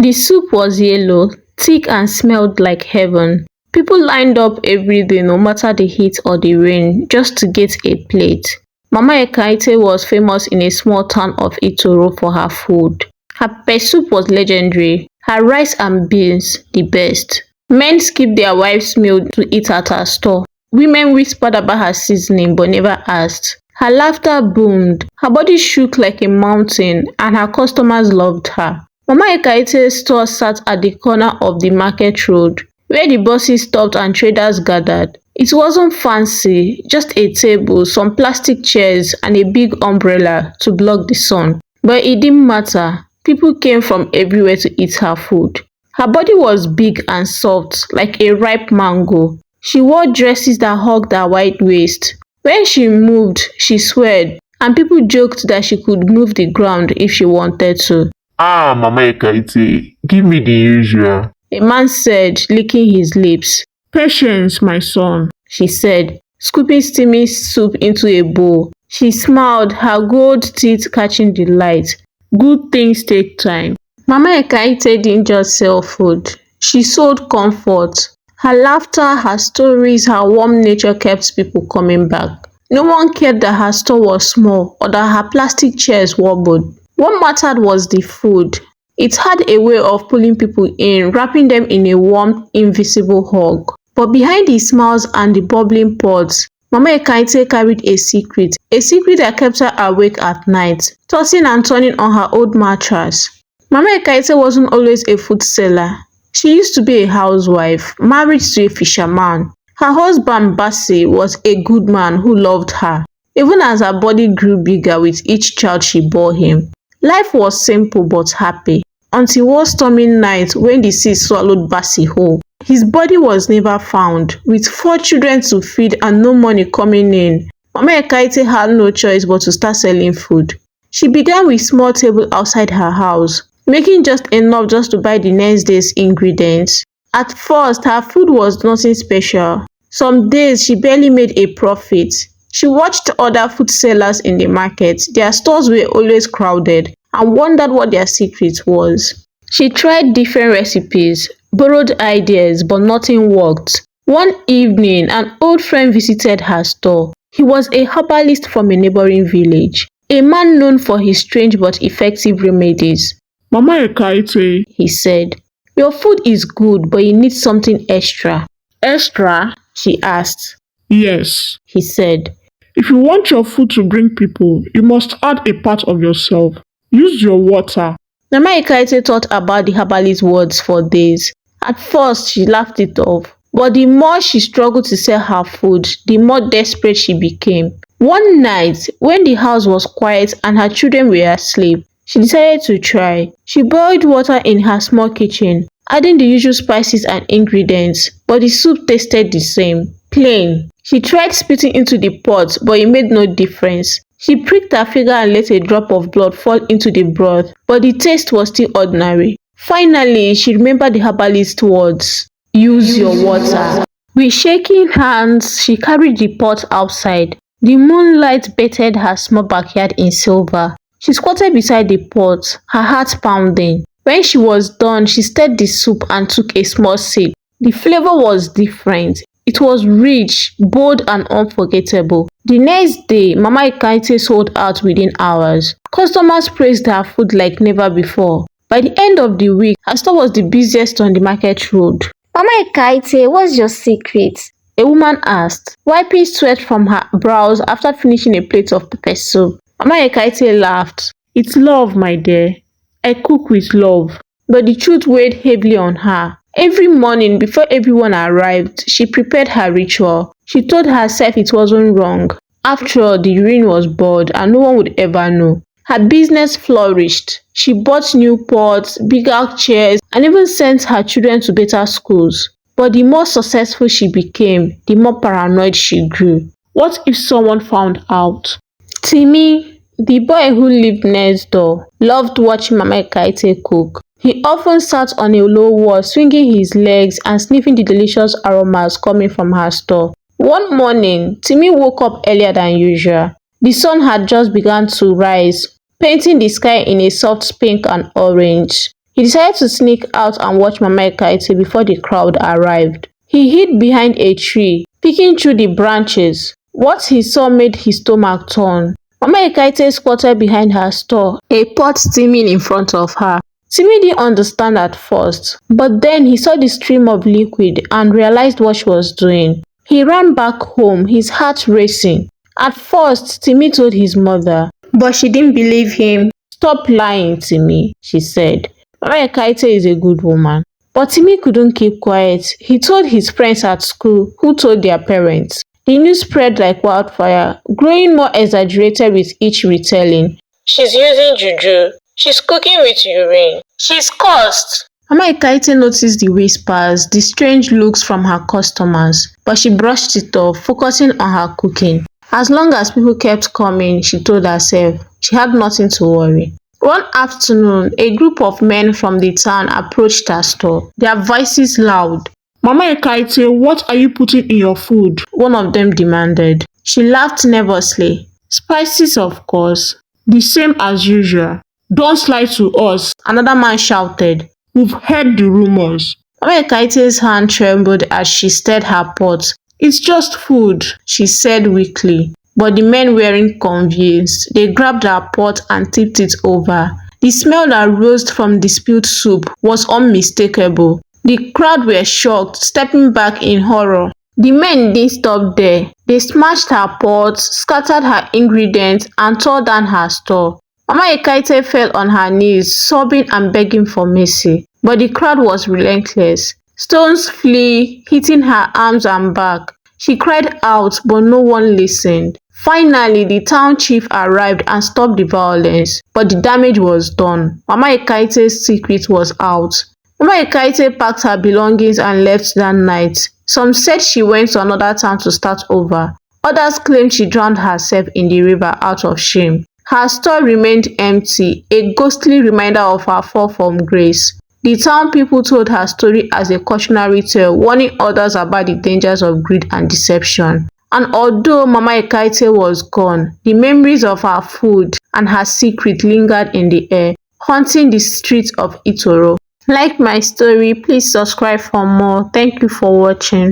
The soup was yellow, thick and smelled like heaven. People lined up every day no matter the heat or the rain just to get a plate. Mama Ekaete was famous in a small town of Itoro for her food. Her pepper soup was legendary, her rice and beans the best. Men skipped their wives' meal to eat at her store. Women whispered about her seasoning but never asked. Her laughter boomed, her body shook like a mountain, and her customers loved her. Mama Ekaete's store sat at the corner of the market road, where the buses stopped and traders gathered. It wasn't fancy, just a table, some plastic chairs, and a big umbrella to block the sun. But it didn't matter. People came from everywhere to eat her food. Her body was big and soft, like a ripe mango. She wore dresses that hugged her wide waist. When she moved, she swayed, and people joked that she could move the ground if she wanted to. Ah, Mama Ekaete, give me the usual. A man said, licking his lips. Patience, my son, She said, scooping steamy soup into a bowl. She smiled, her gold teeth catching the light. Good things take time. Mama Ekaete didn't just sell food. She sold comfort. Her laughter, her stories, her warm nature kept people coming back. No one cared that her store was small or that her plastic chairs wobbled. What mattered was the food. It had a way of pulling people in, wrapping them in a warm, invisible hug. But behind the smiles and the bubbling pots, Mama Ekaete carried a secret that kept her awake at night, tossing and turning on her old mattress. Mama Ekaete wasn't always a food seller. She used to be a housewife, married to a fisherman. Her husband Bassi was a good man who loved her, even as her body grew bigger with each child she bore him. Life was simple but happy, until one stormy night when the sea swallowed Bassi whole. His body was never found. With 4 children to feed and no money coming in, Mama Ekaete had no choice but to start selling food. She began with a small table outside her house, making just enough just to buy the next day's ingredients. At first, her food was nothing special. Some days she barely made a profit. She watched other food sellers in the market. Their stores were always crowded, and wondered what their secret was. She tried different recipes, borrowed ideas, but nothing worked. One evening, an old friend visited her store. He was a herbalist from a neighboring village, a man known for his strange but effective remedies. Mama Ekaete. He said, "Your food is good, but you need something extra." Extra? She asked. Yes. He said, If you want your food to bring people, you must add a part of yourself. Use your water. Mama Ekaete thought about the herbalist's words for days. At first, she laughed it off. But the more she struggled to sell her food, the more desperate she became. One night, when the house was quiet and her children were asleep, she decided to try. She boiled water in her small kitchen, adding the usual spices and ingredients, but the soup tasted the same, plain. She tried spitting into the pot, but it made no difference. She pricked her finger and let a drop of blood fall into the broth, but the taste was still ordinary. Finally, she remembered the herbalist's words. Use your water. With shaking hands, she carried the pot outside. The moonlight bathed her small backyard in silver. She squatted beside the pot, her heart pounding. When she was done, she stirred the soup and took a small sip. The flavor was different. It was rich, bold, and unforgettable. The next day, Mama Ekaete sold out within hours. Customers praised her food like never before. By the end of the week, her store was the busiest on the market road. Mama Ekaete, what's your secret? A woman asked, wiping sweat from her brows after finishing a plate of pepper soup. Mama Ekaete laughed. It's love, my dear. I cook with love. But the truth weighed heavily on her. Every morning, before everyone arrived, she prepared her ritual. She told herself it wasn't wrong. After all, the urine was bored and no one would ever know. Her business flourished. She bought new pots, bigger chairs, and even sent her children to better schools. But the more successful she became, the more paranoid she grew. What if someone found out? Timmy, the boy who lived next door, loved watching Mama Ekaete cook. He often sat on a low wall, swinging his legs and sniffing the delicious aromas coming from her store. One morning, Timmy woke up earlier than usual. The sun had just begun to rise, painting the sky in a soft pink and orange. He decided to sneak out and watch Mama Ekaete before the crowd arrived. He hid behind a tree, peeking through the branches. What he saw made his stomach turn. Mama Ekaete squatted behind her store, a pot steaming in front of her. Timi didn't understand at first, but then he saw the stream of liquid and realized what she was doing. He ran back home, his heart racing. At first, Timi told his mother, but she didn't believe him. "Stop lying, Timi," she said. "Mama Ekaete is a good woman." But Timi couldn't keep quiet. He told his friends at school, who told their parents. The news spread like wildfire, growing more exaggerated with each retelling. "She's using juju. She's cooking with urine. She's cursed." Mama Ekaete noticed the whispers, the strange looks from her customers, but she brushed it off, focusing on her cooking. As long as people kept coming, she told herself, she had nothing to worry. One afternoon, a group of men from the town approached her store, their voices loud. Mama Ekaete, what are you putting in your food? One of them demanded. She laughed nervously. "Spices, of course." The same as usual. Don't lie to us. Another man shouted. We've heard the rumors. Mama Ekaete's hand trembled as she stirred her pot. "It's just food," she said weakly. But the men weren't convinced. They grabbed her pot and tipped it over. The smell that rose from the spilled soup was unmistakable. The crowd were shocked, stepping back in horror. The men didn't stop there. They smashed her pot, scattered her ingredients, and tore down her store. Mama Ekaete fell on her knees, sobbing and begging for mercy. But the crowd was relentless. Stones flew, hitting her arms and back. She cried out, but no one listened. Finally, the town chief arrived and stopped the violence, but the damage was done. Mama Ekaete's secret was out. Mama Ekaete packed her belongings and left that night. Some said she went to another town to start over. Others claimed she drowned herself in the river out of shame. Her store remained empty, a ghostly reminder of her fall from grace. The town people told her story as a cautionary tale, warning others about the dangers of greed and deception. And although Mama Ekaete was gone, the memories of her food and her secret lingered in the air, haunting the streets of Itoro. Like my story, please subscribe for more. Thank you for watching.